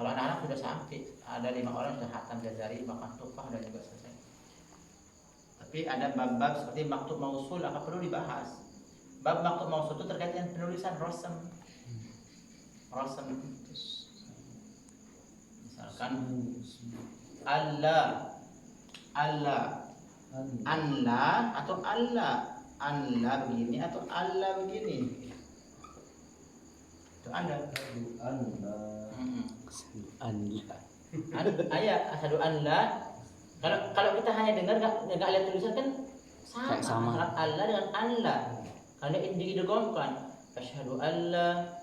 Kalau anak-anak sudah sampai, ada 5 orang sudah hatam Jazari, bahkan Tufah dan juga selesai. Tapi ada bab-bab seperti maktub mausul, apa perlu dibahas? Bab maktub mausul itu terkait dengan penulisan rosem. Misalkan Allah, anla atau Allah begini atau Allah begini. Itu ada. Ayat asyhadu anla. Kalau kita hanya dengar nggak lihat tulisan kan sama. Allah dengan Allah. Karena ini didegongkan. Asyhadu alla.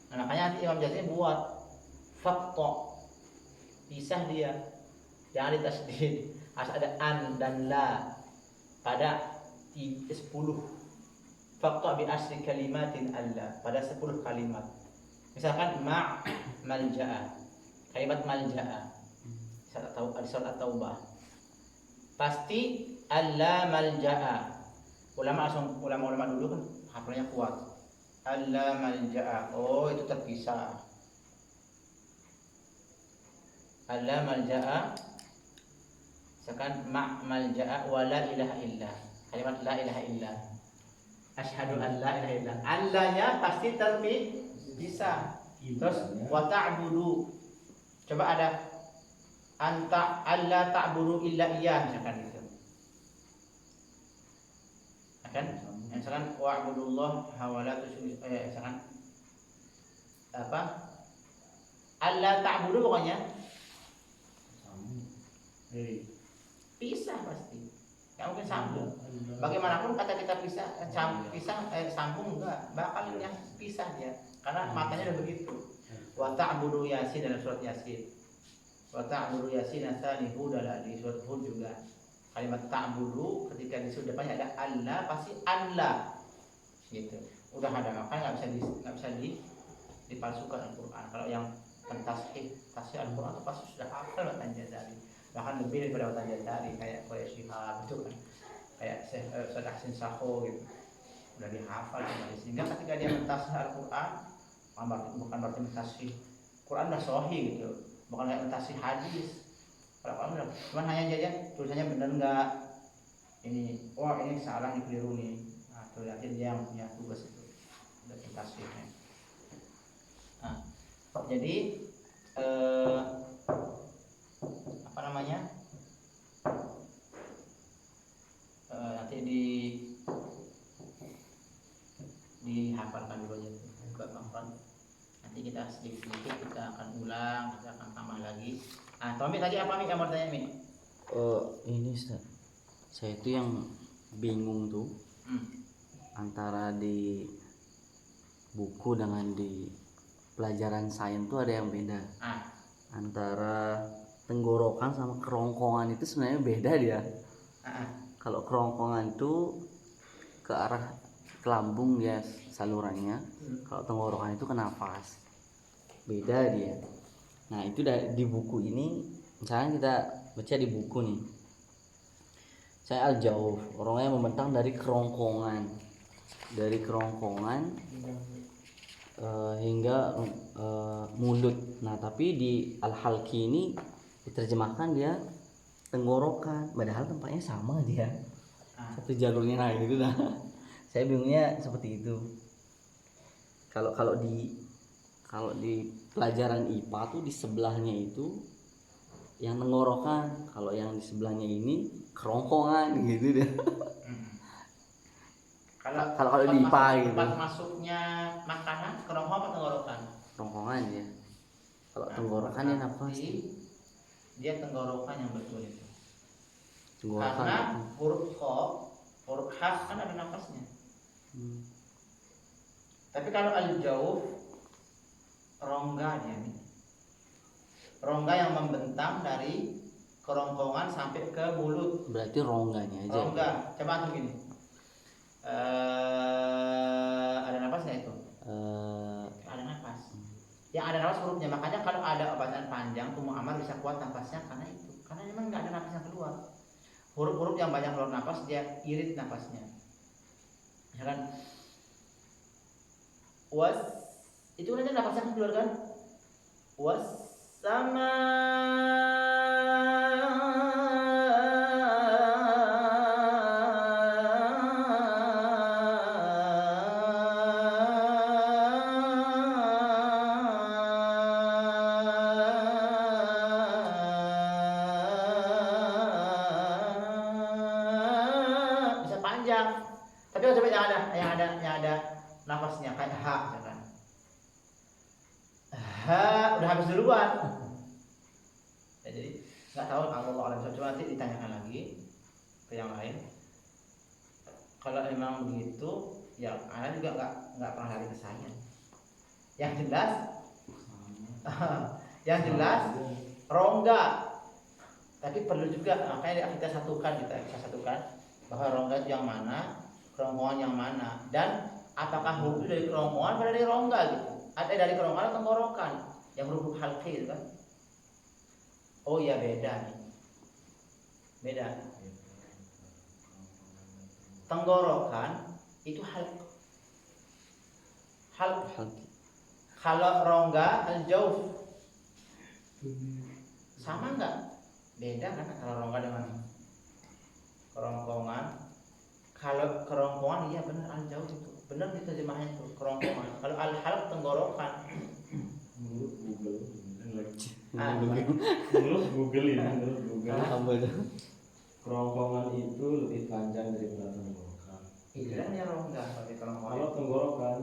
Nah, makanya nanti Imam Jazari buat fakta. Pisah dia. Jangan ditasdid. Harus ada an dan la pada 10. Fakta bi asli kalimatin Allah pada 10 kalimat. Misalkan malja'a. Kalimat malja'a. Di surat At-Taubah. Pasti Allah malja'a. Ulama dulu kan hafalnya kuat. Allah malja'a. Oh, itu terpisah. Allah malja'a. Misalkan malja'a wa la ilaha illa. Kalimat la ilaha illa. Asyhadu an la ilaha illa. Allahnya pasti terpisah. Terus wa ta'budu. Coba ada anta alla ta'budu illa iyyah misalkan gitu. Akan misalkan wa'budullah wa la tusyriku misalkan apa? Alla ta'budu pokoknya pisah pasti. Nggak mungkin sambung. Bagaimanapun kata kita pisah sambung enggak, bakal yang pisah dia. Karena matanya udah begitu. Wa ta'budu Yasin dalam surat Yasin. Wa ta'budu Yasin asani Hud di surat Hud juga. Kalimat ta'budu ketika di depannya ada Allah pasti Allah. Gitu. Udah ada, makanya enggak bisa dipalsukan Al-Qur'an. Kalau yang pentashih Al-Qur'an itu pasti sudah hafal Batan Jazari. Bahkan lebih daripada Batan Jazari kayak Quraish Shihab itu kan. Kayak Syekh Hasin Sakho gitu. Udah dihafal sehingga ketika dia mentashih Al-Qur'an bukan berarti mentashih Quran udah sahih gitu, bukan kayak mentashih hadis. Kalau Quran udah cuman hanya aja tulisannya benar enggak, ini ini salah, ini keliru nih. Nah, tuh lihatin dia yang punya tugas itu udah mentashihnya. Nah, jadi apa namanya, nanti dihafalkan dulu aja buat Bang. Nanti kita sedikit kita akan ulang, kita akan tambah lagi. Tommy tadi apa yang mau tanya Mi? Ini saya itu yang bingung tuh antara di buku dengan di pelajaran sains tuh ada yang beda. Antara tenggorokan sama kerongkongan itu sebenarnya beda dia. Kalau kerongkongan itu ke arah ke lambung dia salurannya, kalau tenggorokan itu ke nafas. Beda dia. Nah, itu di buku ini, misalnya kita baca di buku nih. Saya al-jawf, orangnya membentang dari kerongkongan. Dari kerongkongan hingga mulut. Nah, tapi di al-halqi ini diterjemahkan dia tenggorokan, padahal tempatnya sama dia. Satu jalurnya gitu dah. Saya bingungnya seperti itu. Kalau di pelajaran IPA tuh di sebelahnya itu yang tenggorokan, kalau yang di sebelahnya ini kerongkongan gitu deh. Kalau di IPA gitu. Tempat masuknya makanan kerongkongan atau tenggorokan? Kerongkongan ya. Kalau tenggorokan ya nafas. Dia tenggorokan yang betul itu. Tenggorokan. Karena huruf h kan ada nafasnya. Tapi kalau al-jawf rongga dia nih. Rongga yang membentang dari kerongkongan sampai ke mulut. Berarti rongganya aja. Rongga. Coba antum gini. Ada nafasnya itu? Ada nafas. Yang ada nafas hurufnya. Makanya kalau ada bacaan panjang, Ummu Ammar bisa kuat nafasnya karena itu. Karena memang nggak ada nafas yang keluar. Huruf-huruf yang banyak keluar nafas dia irit nafasnya. Misalkan was itu aja nafasnya keluar kan? wassama bisa panjang. Tapi kalau coba yang ada nafasnya kayak ha misalkan. Ha udah habis duluan. Ya, jadi nggak tahu Allah alam. Coba nanti ditanyakan lagi ke yang lain. Kalau memang begitu, ya Anda juga nggak pernah lari ke saya. Yang jelas, yang jelas rongga. Tapi perlu juga makanya kita satukan bahwa rongga itu yang mana, kerongkongan yang mana, dan apakah huruf itu dari kerongkongan atau dari rongga gitu. Ada dari kerongkongan atau tenggorokan yang huruf halqi kan? Oh iya beda nih. Beda. Tenggorokan itu halq. Kalau rongga al-jauf. Sama enggak? Beda kan kalau rongga dengan kerongkongan. Kalau kerongkongan iya benar al-jauf itu. Benar diterjemahnya itu kerongkongan. Kalau al-halq tenggorokan. Menurut Google Menurut Google apa itu? kerongkongan itu lebih panjang daripada tenggorokan. Itu kan yang rongga kalau kerongkongan. Kalau tenggorokan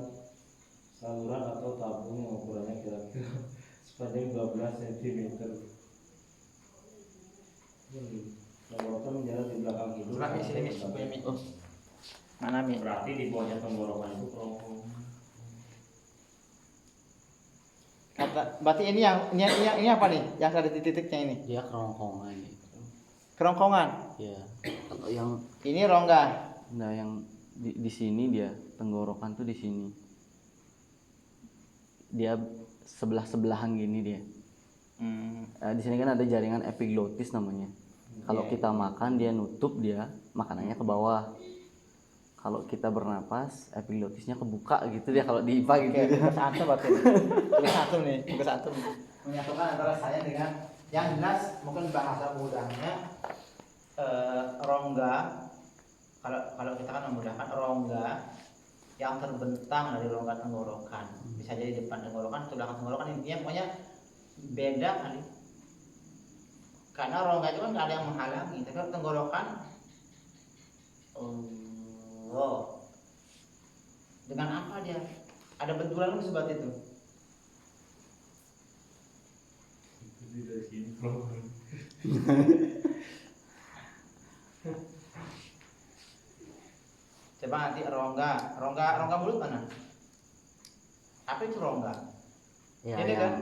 saluran atau tabung yang ukurannya kira-kira sepanjang 12 cm. Tenggorokan menjalar di belakang hidung. Berarti sini punya mik. Mana mik? Berarti di bawahnya tenggorokan itu kerongkongan. Berarti ini apa nih? Yang ada titik-titiknya ini. Dia kerongkongan itu. Kerongkongan. Ya. Kalau yang Ini rongga. nah yang di sini dia tenggorokan tuh di sini. Dia sebelah-sebelahan gini dia. Di sini kan ada jaringan epiglotis namanya. Kalau kita makan dia nutup dia makanannya ke bawah. Kalau kita bernapas epiglotisnya kebuka gitu dia kalau di IPA gitu. Tugas antum berarti. Tugas antum. Menyatukan antara saya dengan yang jelas mungkin bahasa mudahnya rongga. Kalau kita kan memudahkan rongga yang terbentang dari rongga tenggorokan. Bisa jadi depan tenggorokan atau belakang tenggorokan, intinya pokoknya beda kali. Karena rongga itu kan nggak ada yang menghalangi, tapi kalau tenggorokan dengan apa dia? Ada benturan seperti itu. Itu dari sini. Coba nanti rongga mulut mana? Apa itu rongga? Ya, Ini yang kan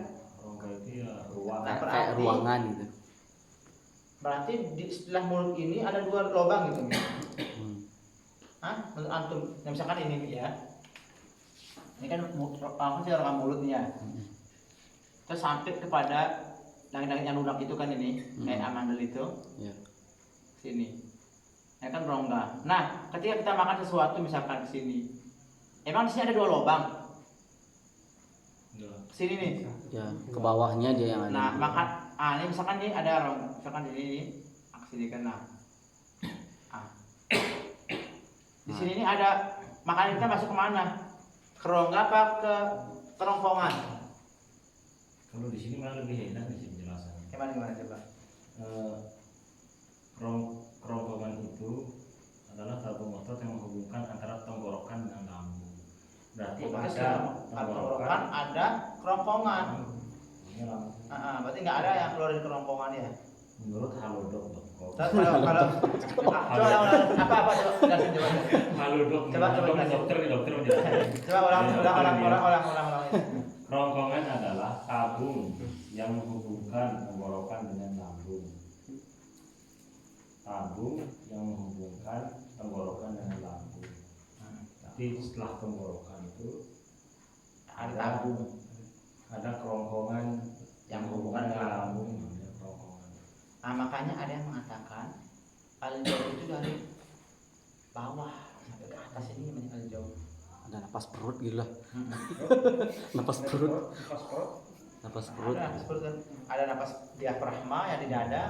Rongga itu ya ruangan. Nah, kayak ruangan gitu. berarti di setelah mulut ini ada 2 lubang gitu. Hah? Menurut antum, nah, misalkan ini ya. Ini kan apa sih rongga mulutnya. Terus sampai kepada langit-langit yang lunak itu kan ini, kayak amandel itu. Ya. Sini. Ya kan rongga. Nah, ketika kita makan sesuatu misalkan di sini. Emang di sini ada 2 lubang. Sini nih. Ya, ke bawahnya dia yang ada. Nah, makan ini misalkan ini ada rongga, misalkan ini sini kan nah. Di sini ini ada makanan kita masuk kemana? Ke rongga apa ke kerongkongan? Kalau di sini malah lebih enak di sini penjelasannya. Gimana coba? Kerongkongan itu adalah tabung otot yang menghubungkan antara tenggorokan dengan lambung. Berarti ada tenggorokan, ada kerongkongan. Ini lambung. Berarti nggak ada yang keluar dari kerongkongan ya? Menurut Halodoc. Kalau coba apa jelasin coba. Halodoc. Coba dokter menjelaskan. Coba ulang. Kerongkongan adalah tabung yang menghubungkan tenggorokan dengan lambung. Tabung yang menghubungkan tenggorokan dengan lambung. Tapi setelah tenggorokan itu Ada tabung ada kerongkongan yang menghubungkan dengan lambung, namanya kerongkongan. Nah, makanya ada yang mengatakan al-jauh itu dari bawah sampai ke atas ini namanya al-jauh. Ada napas perut gila. Napas perut. Napas perut. Ada napas perut kan. Ada napas diafragma yang di dada.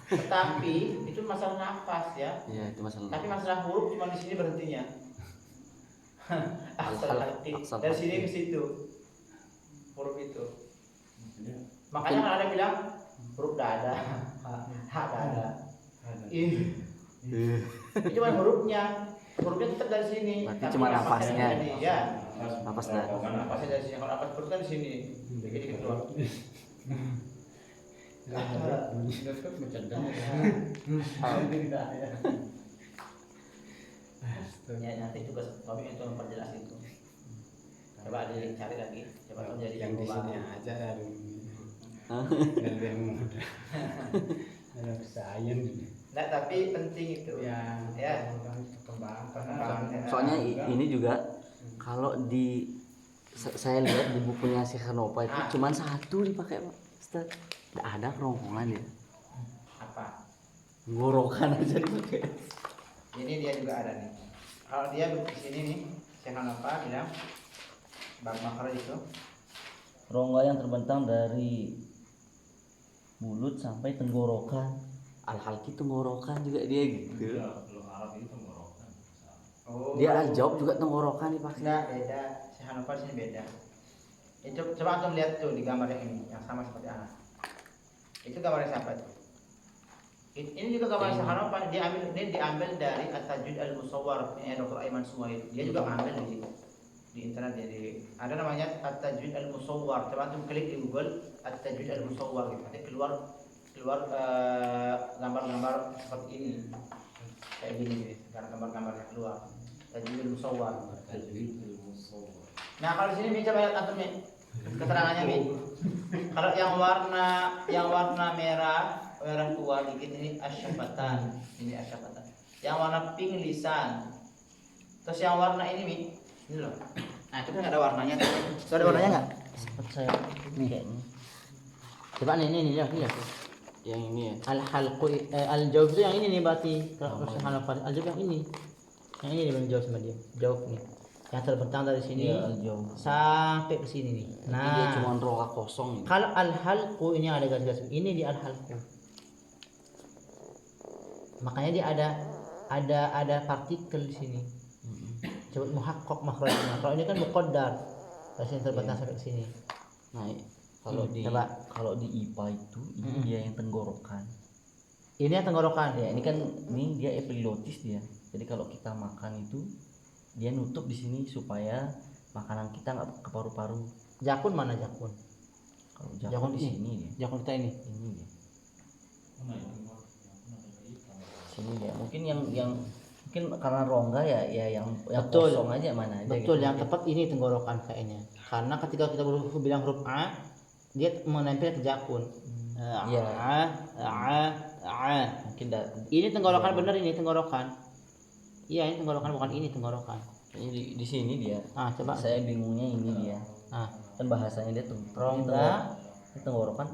Tetapi itu masalah nafas ya. Iya, itu masalah. Tapi masalah huruf cuma di sini berhentinya. Dari sini ke situ. Huruf itu. Makanya kalau ada bilang huruf dada, hak dada. Ih. Itu cuma hurufnya. Hurufnya tetap dari sini. Berarti tapi cuma napasnya. Ya. Napas dada. Napasnya dari sini. Kalau napas perut kan di sini. Dikit-dikit keluar. Ya nanti juga Tommy itu memperjelas itu. Coba dicari lagi. Coba Tommy jadi yang di sini aja dari lebih mudah. Ada kesayangan ini. Nah, tapi penting itu. Ya, Ya. perkembangan. Soalnya ini juga kalau di saya lihat di bukunya si Hanopa itu cuman satu dipakai Pak Ustaz. Nggak ada kerongkongan ya. Apa? Ngorokan aja dipakai. Ini dia juga ada nih. Kalau dia di sini nih, saya apa bilang bab makro itu. Rongga yang terbentang dari mulut sampai tenggorokan. Al-Halki tenggorokan juga dia gitu. Kalau Arab itu tenggorokan. Oh. Dia al-jawab juga tenggorokan dipakai. Enggak beda. Saya Hanofa di sini beda. Itu coba antum lihat tuh di gambar yang ini, yang sama seperti anak. Itu gambar siapa tuh? Ini juga gambar Syekh Hanofa, ini diambil dari At-Tajwid Al-Musawwar ini Dr. Aiman Suwaid. Dia juga ngambil di internet, jadi ada namanya At-Tajwid Al-Musawwar. Coba antum klik di Google At-Tajwid Al-Musawwar gitu. Nanti keluar gambar-gambar seperti ini. Kayak gini gitu. Karena gambar-gambarnya keluar. Tajwid Al-Musawwar. Nah, kalau di sini Mi coba lihat antum Mi. Keterangannya Mi. Kalau yang warna merah tua dikit ini asyafatan. Ini asyafatan. Yang warna pink lisan. Terus yang warna ini Mi. Ini loh. Nah, itu kan nggak ada warnanya. Tuh ada warnanya nggak? Sempat saya ini kayaknya. Coba nih ini lihat. Yang ini ya. Al-halqu al-jawab itu yang ini nih berarti. Kalau Syekh Hanofa al-jawab yang ini. Yang ini dia jawab sama dia. Jawab nih. Yang terbentang dari sini al-jawab sampai ke sini nih. Nah, dia Nah, cuma rongga kosong ini. kalau al-halqu ini ada garis-garis. Ini di al-halqu. Makanya dia ada partikel di sini. Coba muhaqqaq makhrajnya. Kalau ini kan muqaddar. Garis yang terbentang sampai ke sini. Nah, kalau coba. di IPA itu ini dia yang tenggorokan. Ini yang tenggorokan. Ya, ini dia epilotis dia. Jadi kalau kita makan itu dia nutup di sini supaya makanan kita nggak ke paru-paru. Jakun mana jakun? Kalau Jakun jakun di ini. sini dia. Jakun kita ini. Ini dia. Sini dia. Mungkin yang mungkin karena rongga ya yang Betul. kosong aja mana aja. Betul, gitu. yang tepat ini tenggorokan kayaknya. Karena ketika kita bilang huruf A, dia menempel ke jakun. Iya. A. Mungkin Ini tenggorokan bener, ini tenggorokan. Iya, ini tenggorokan, bukan ini tenggorokan. kayaknya di sini dia. Coba. Saya bingungnya ini dia. Kan bahasanya dia Rongga. Ini tenggorokan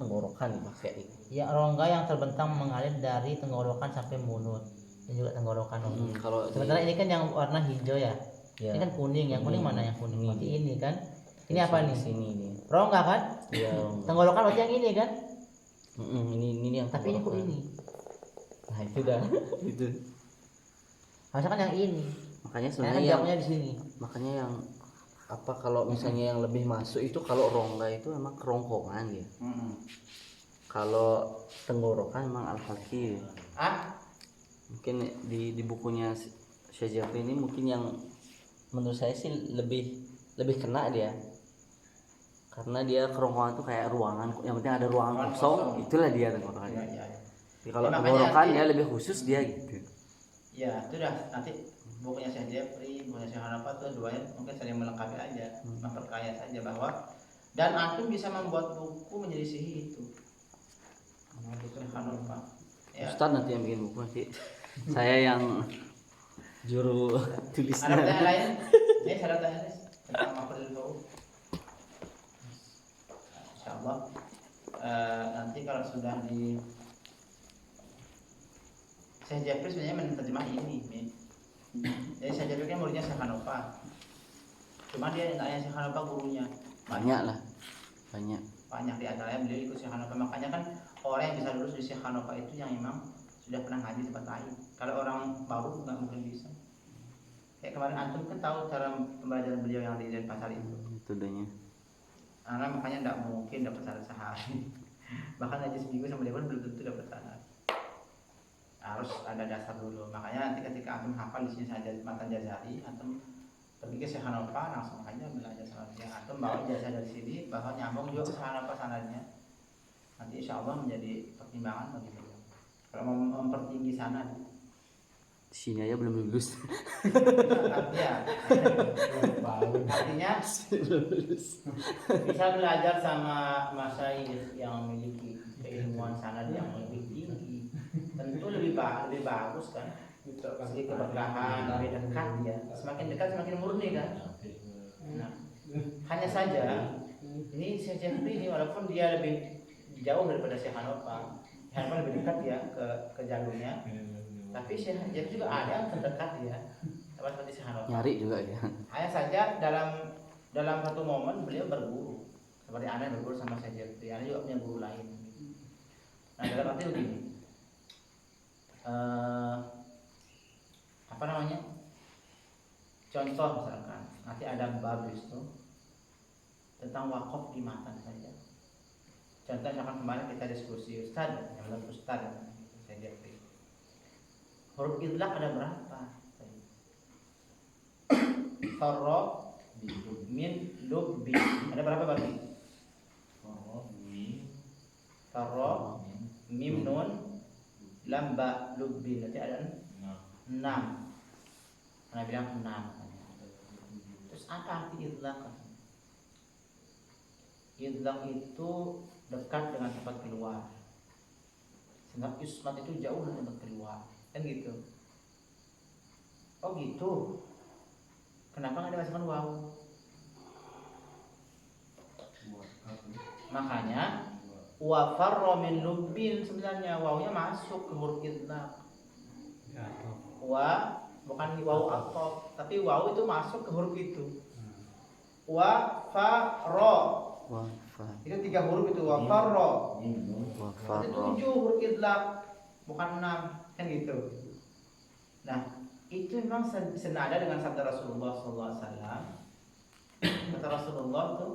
dipakai. Ya, rongga yang terbentang mengalir dari tenggorokan sampai mulut. Ini juga tenggorokan. Kalau Sementara ini kan yang warna hijau ya. ya, Ini kan kuning, yang kuning mana yang kuning? Ini. Berarti ini kan. Ini apa nih? Sini nih. Rongga kan? Iya. Tenggorokan berarti yang ini kan? Ini yang Tapi ini kok tenggorokan. ini? Nah, itu dah. Itu. Harusnya kan yang ini. Makanya Karena sebenarnya kan yang jawabannya di sini. makanya yang apa kalau misalnya yang lebih masuk itu kalau rongga itu emang kerongkongan ya. Kalau tenggorokan emang al-halqi. Mungkin di bukunya Syekh Jafri ini mungkin yang menurut saya sih lebih kena dia. Karena dia kerongkongan itu kayak ruangan, yang penting ada ruangan kosong, itulah dia tenggorokan. Iya. Jadi kalau Ya, makanya tenggorokan nanti- dia lebih khusus dia gitu. Ya, itu dah nanti bukunya Syekh Jafri, bukunya Syekh Hanafa tuh duanya mungkin saling melengkapi aja, memperkaya saja bahwa dan antum bisa membuat buku menyelisih itu. Syekh Hanafa. Ya. Ustadz nanti yang bikin buku nanti saya yang juru Ada tulisnya. pertanyaan lain? Ini ada pertanyaan tentang makhluk huruf. Insyaallah nanti kalau sudah di Syekh Jafri sebenarnya menerjemah ini. Jadi Syekh Jafri kan muridnya Syekh Hanafa. Cuma dia tanya Syekh Hanofa gurunya banyak lah, banyak. banyak di antaranya beliau ikut Syekh Hanofa. Makanya kan orang yang bisa lulus di Syekh Hanofa itu yang memang sudah pernah ngaji tempat lain. Kalau orang baru nggak mungkin bisa. Kayak kemarin antum kan tahu cara pembelajaran beliau yang di Denpasar itu. Itu dehnya. Karena makanya nggak mungkin dapat sehari. Bahkan ngaji seminggu sama dia pun belum tentu dapat sehari. Harus ada dasar dulu. Makanya nanti ketika antum hafal di sini saja matan Jazari, antum pergi ke Syekh Hanofa langsung aja belajar sama dia. Antum bawa ijazah dari sini, bahwa nyambung juga ke Syekh Hanofa sanadnya. Nanti insya Allah menjadi pertimbangan bagi beliau. Kalau mau mempertinggi sanad, Di sini aja belum lulus. artinya, Paul. artinya bisa belajar sama masyayikh yang memiliki keilmuan sanad yang lebih tinggi. Tentu lebih bagus kan. Segi keberkahan lebih dekat ya, semakin dekat semakin murni kan. Nah, hanya saja ini Syekh Jafri ini walaupun dia lebih jauh daripada Syekh Hanofa, Hanofa lebih dekat ya ke jalurnya, tapi Syekh Jafri juga ada yang terdekat ya, sama seperti Syekh Hanofa. Nyari juga ya. Hanya saja dalam satu momen beliau berguru, seperti Ana berguru sama Syekh Jafri, Ana juga punya guru lain. Nah dalam arti begini. Apa namanya, contoh misalkan nanti ada bab itu tentang wakaf di matan saja. Contoh misalkan kemarin kita diskusi Ustaz, yang bilang Ustaz saya jadi huruf idlaq ada berapa? Farra min lubbi ada berapa berarti? Farra mim nun lam ba lubbi berarti ada 6. Karena bilang 6. Terus apa arti idlaq? Idlaq itu dekat dengan tempat keluar. Sehingga ismat itu jauh dari tempat keluar. Kan gitu. Oh gitu. Kenapa nggak dimasukkan waw? Makanya wa farra min lubbin sebenarnya wawnya masuk ke huruf idlaq. Wa bukan waw atau tapi waw itu masuk ke huruf itu. Wa fa ro. Wafa. Itu 3 huruf itu wa fa ro. Wafa. Itu 7 huruf idlaq bukan 6 kan gitu. Nah, itu memang senada dengan sabda Rasulullah SAW. Kata Rasulullah itu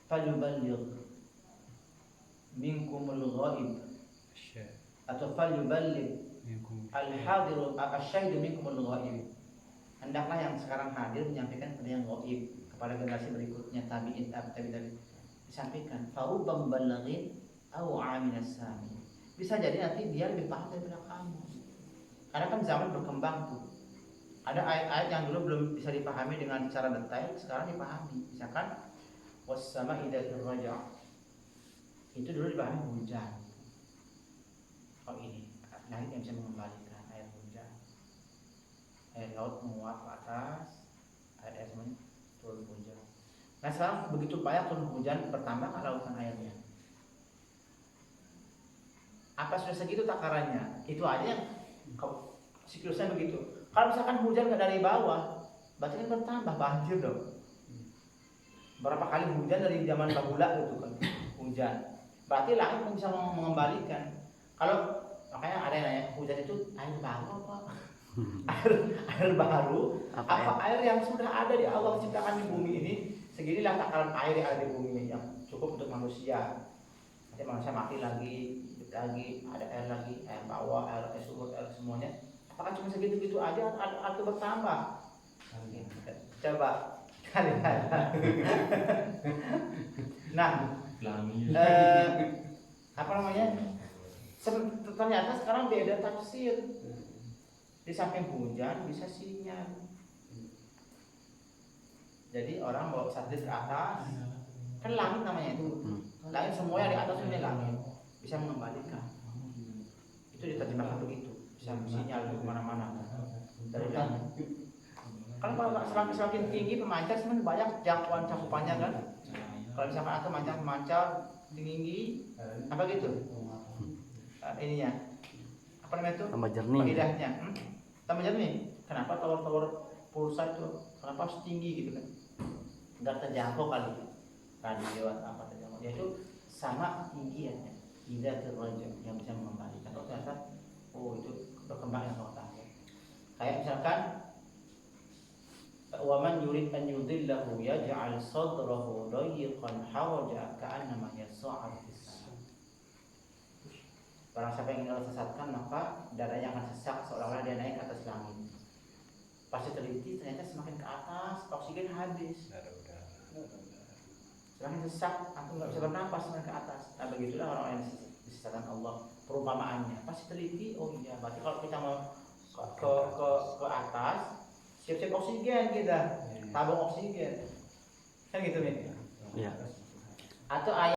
falyuballigh minkumul ghaib atau falyuballigh al-hadiru asy-syahidu minkumul ghaib. Hendaklah yang sekarang hadir menyampaikan kepada yang ghaib, kepada generasi berikutnya tabi'in tabi'in disampaikan farubam balaghin au aminas sami. Bisa jadi nanti dia lebih paham daripada kamu. Karena kan zaman berkembang tuh. Ada ayat-ayat yang dulu belum bisa dipahami dengan secara detail, sekarang dipahami. Misalkan was-sama'i dzatir raja'. Itu dulu dipahami hujan. Oh ini langit yang bisa mengembalikan air hujan. Air laut menguap ke atas, air semuanya turun hujan. Nah sekarang begitu banyak turun hujan, bertambah kan lautan airnya. Apa sudah segitu takarannya? Itu aja yang siklusnya begitu. Kalau misalkan hujan nggak dari bawah, berarti kan bertambah banjir dong. Berapa kali hujan dari zaman bahula itu kan hujan. Berarti langit bisa mengembalikan. Kalau makanya ada yang nanya hujan itu air baru apa? air baru apa air yang sudah ada di Allah ciptakan di bumi ini? Seginilah takaran air yang ada di bumi ini yang cukup untuk manusia. Nanti manusia mati lagi, hidup lagi, ada air lagi, air bawah, air sumur, air semuanya. Apakah cuma segitu-gitu aja atau bertambah? Coba kalian. Nah, apa namanya? Ternyata sekarang beda tafsir. Di samping hujan bisa sinyal. Jadi orang bawa satelit ke atas, kan langit namanya itu. Langit semua yang di atas ini langit bisa mengembalikan. Itu diterjemahkan begitu, bisa sinyal ke mana-mana dari langit. Kan kalau semakin tinggi pemancar semakin banyak jangkauan cakupannya kan. Kalau misalkan atau mancar tinggi apa gitu ininya apa namanya itu tambah jernih. faedahnya Sama aja nih, kenapa tower-tower pulsa itu kenapa harus tinggi gitu kan? Nggak terjangkau kali, radio atau apa terjangkau. Ya itu sama tinggi ya, tidak terrojak yang bisa mengembalikan. Oh ternyata, oh itu berkembang yang sangat tahu. Kayak misalkan, waman yurid an yudillahu yaj'al sadrahu dayiqan haraja ka'annama yas'adu fis sama. Barang siapa yang Allah sesatkan maka dadanya akan sesak seolah-olah dia naik ke atas langit. Pas diteliti ternyata semakin ke atas oksigen habis. Semakin sesak, aku nggak bisa bernapas semakin ke atas. Nah begitulah orang-orang yang disesatkan Allah perumpamaannya. Pas diteliti, oh iya, berarti kalau kita mau ke atas, siap-siap oksigen kita, tabung oksigen, kan gitu nih. Iya. Atau